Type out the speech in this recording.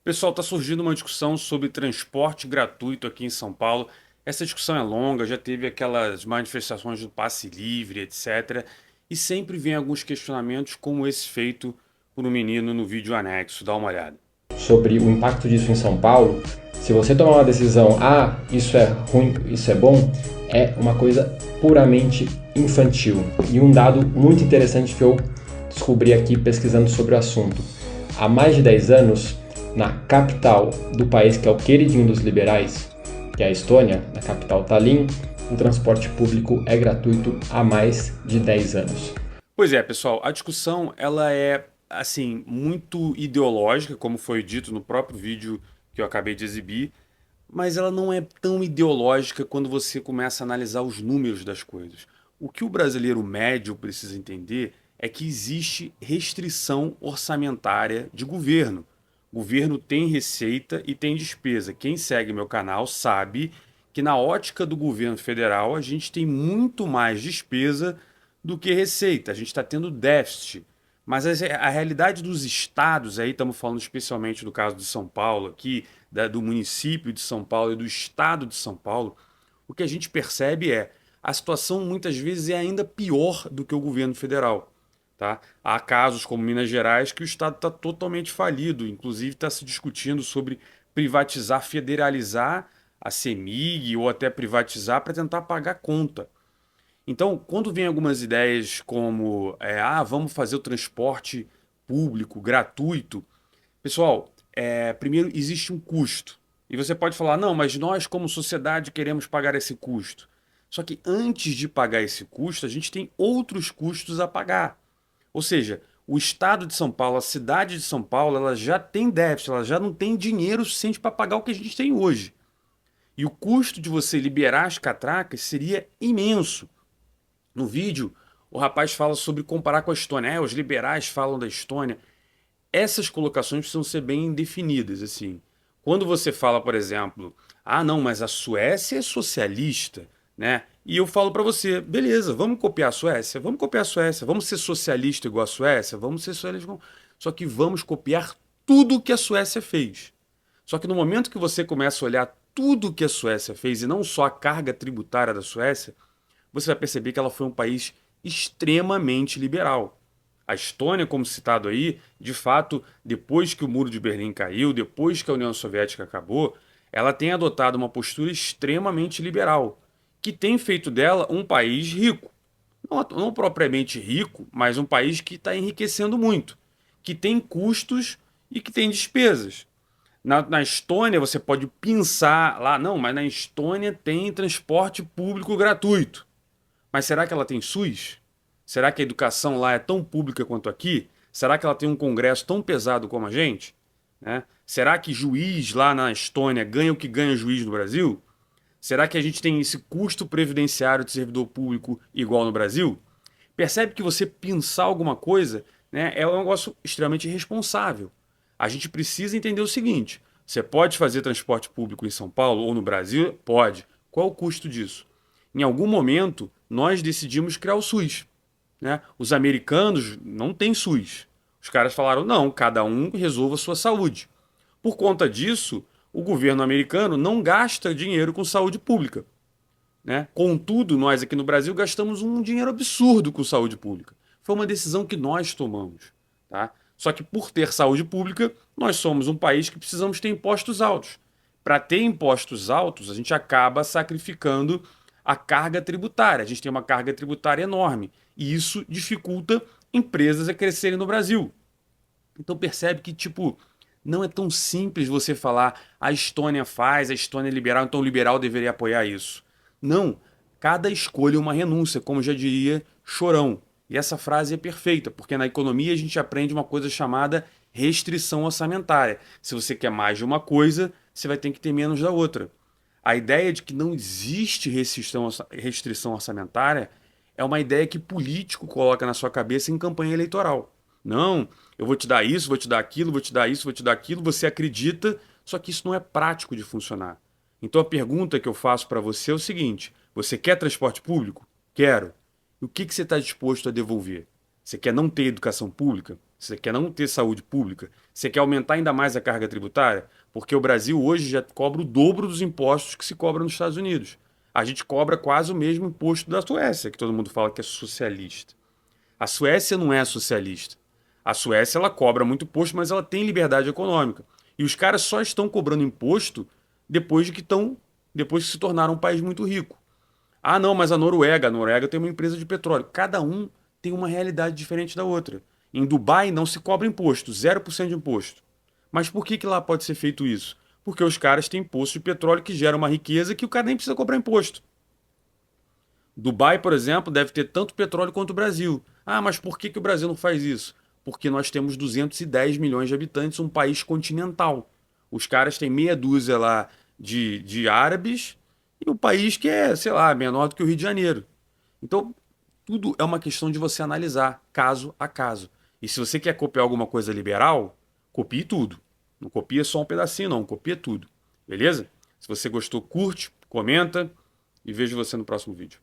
Pessoal, está surgindo uma discussão sobre transporte gratuito aqui em São Paulo. Essa discussão é longa, já teve aquelas manifestações do passe livre, etc. E sempre vem alguns questionamentos, como esse feito por um menino no vídeo anexo. Dá uma olhada. Sobre o impacto disso em São Paulo, se você tomar uma decisão, isso é ruim, isso é bom, é uma coisa puramente infantil. E um dado muito interessante que eu descobri aqui pesquisando sobre o assunto. Há mais de 10 anos, na capital do país que é o queridinho dos liberais, que é a Estônia, na capital Tallinn, o transporte público é gratuito há mais de 10 anos. Pois é, pessoal, a discussão ela é assim muito ideológica, como foi dito no próprio vídeo que eu acabei de exibir, mas ela não é tão ideológica quando você começa a analisar os números das coisas. O que o brasileiro médio precisa entender é que existe restrição orçamentária de governo. O governo tem receita e tem despesa. Quem segue meu canal sabe que, na ótica do governo federal, a gente tem muito mais despesa do que receita. A gente está tendo déficit. Mas a realidade dos estados, aí estamos falando especialmente do caso de São Paulo, aqui, do município de São Paulo e do estado de São Paulo, o que a gente percebe é a situação muitas vezes é ainda pior do que o governo federal. Tá? Há casos como Minas Gerais que o estado está totalmente falido, inclusive está se discutindo sobre privatizar, federalizar a CEMIG ou até privatizar para tentar pagar a conta. Então, quando vem algumas ideias como vamos fazer o transporte público gratuito, pessoal, primeiro existe um custo. E você pode falar, não, mas nós como sociedade queremos pagar esse custo. Só que antes de pagar esse custo, a gente tem outros custos a pagar. Ou seja, o estado de São Paulo, a cidade de São Paulo, ela já tem déficit, ela já não tem dinheiro suficiente para pagar o que a gente tem hoje. E o custo de você liberar as catracas seria imenso. No vídeo, o rapaz fala sobre comparar com a Estônia. Os liberais falam da Estônia. Essas colocações precisam ser bem definidas, assim. Quando você fala, por exemplo, não, mas a Suécia é socialista, né? E eu falo para você, beleza, vamos copiar a Suécia, vamos copiar a Suécia, vamos ser socialista igual a Suécia, vamos ser socialista igual... Só que vamos copiar tudo que a Suécia fez. Só que no momento que você começa a olhar tudo que a Suécia fez e não só a carga tributária da Suécia, você vai perceber que ela foi um país extremamente liberal. A Estônia, como citado aí, de fato, depois que o Muro de Berlim caiu, depois que a União Soviética acabou, ela tem adotado uma postura extremamente liberal, que tem feito dela um país rico. Não propriamente rico, mas um país que está enriquecendo muito, que tem custos e que tem despesas. Na Estônia, você pode pensar lá, não, mas na Estônia tem transporte público gratuito. Mas será que ela tem SUS? Será que a educação lá é tão pública quanto aqui? Será que ela tem um congresso tão pesado como a gente? Né? Será que juiz lá na Estônia ganha o que ganha juiz no Brasil? Será que a gente tem esse custo previdenciário de servidor público igual no Brasil? Percebe que você pensar alguma coisa, né, é um negócio extremamente irresponsável. A gente precisa entender o seguinte: você pode fazer transporte público em São Paulo ou no Brasil? Pode. Qual o custo disso? Em algum momento, nós decidimos criar o SUS. Né? Os americanos não têm SUS. Os caras falaram, não, cada um resolva a sua saúde. Por conta disso, o governo americano não gasta dinheiro com saúde pública. Né? Contudo, nós aqui no Brasil gastamos um dinheiro absurdo com saúde pública. Foi uma decisão que nós tomamos. Tá? Só que por ter saúde pública, nós somos um país que precisamos ter impostos altos. Para ter impostos altos, a gente acaba sacrificando a carga tributária. A gente tem uma carga tributária enorme. E isso dificulta empresas a crescerem no Brasil. Então percebe que, tipo, não é tão simples você falar a Estônia faz, a Estônia é liberal, então o liberal deveria apoiar isso. Não. Cada escolha é uma renúncia, como já diria Chorão. E essa frase é perfeita, porque na economia a gente aprende uma coisa chamada restrição orçamentária. Se você quer mais de uma coisa, você vai ter que ter menos da outra. A ideia de que não existe restrição orçamentária é uma ideia que político coloca na sua cabeça em campanha eleitoral. Não, eu vou te dar isso, vou te dar aquilo, vou te dar isso, vou te dar aquilo, você acredita, só que isso não é prático de funcionar. Então a pergunta que eu faço para você é o seguinte: você quer transporte público? Quero. E o que você está disposto a devolver? Você quer não ter educação pública? Você quer não ter saúde pública? Você quer aumentar ainda mais a carga tributária? Porque o Brasil hoje já cobra o dobro dos impostos que se cobra nos Estados Unidos. A gente cobra quase o mesmo imposto da Suécia, que todo mundo fala que é socialista. A Suécia não é socialista. A Suécia ela cobra muito imposto, mas ela tem liberdade econômica. E os caras só estão cobrando imposto depois que se tornaram um país muito rico. Ah, não, mas a Noruega tem uma empresa de petróleo. Cada um tem uma realidade diferente da outra. Em Dubai não se cobra imposto, 0% de imposto. Mas por que lá pode ser feito isso? Porque os caras têm imposto de petróleo que gera uma riqueza que o cara nem precisa cobrar imposto. Dubai, por exemplo, deve ter tanto petróleo quanto o Brasil. Ah, mas por que o Brasil não faz isso? Porque nós temos 210 milhões de habitantes, um país continental. Os caras têm meia dúzia lá de árabes e um país que é, sei lá, menor do que o Rio de Janeiro. Então, tudo é uma questão de você analisar caso a caso. E se você quer copiar alguma coisa liberal, copie tudo. Não copia só um pedacinho, não. Copia tudo. Beleza? Se você gostou, curte, comenta e vejo você no próximo vídeo.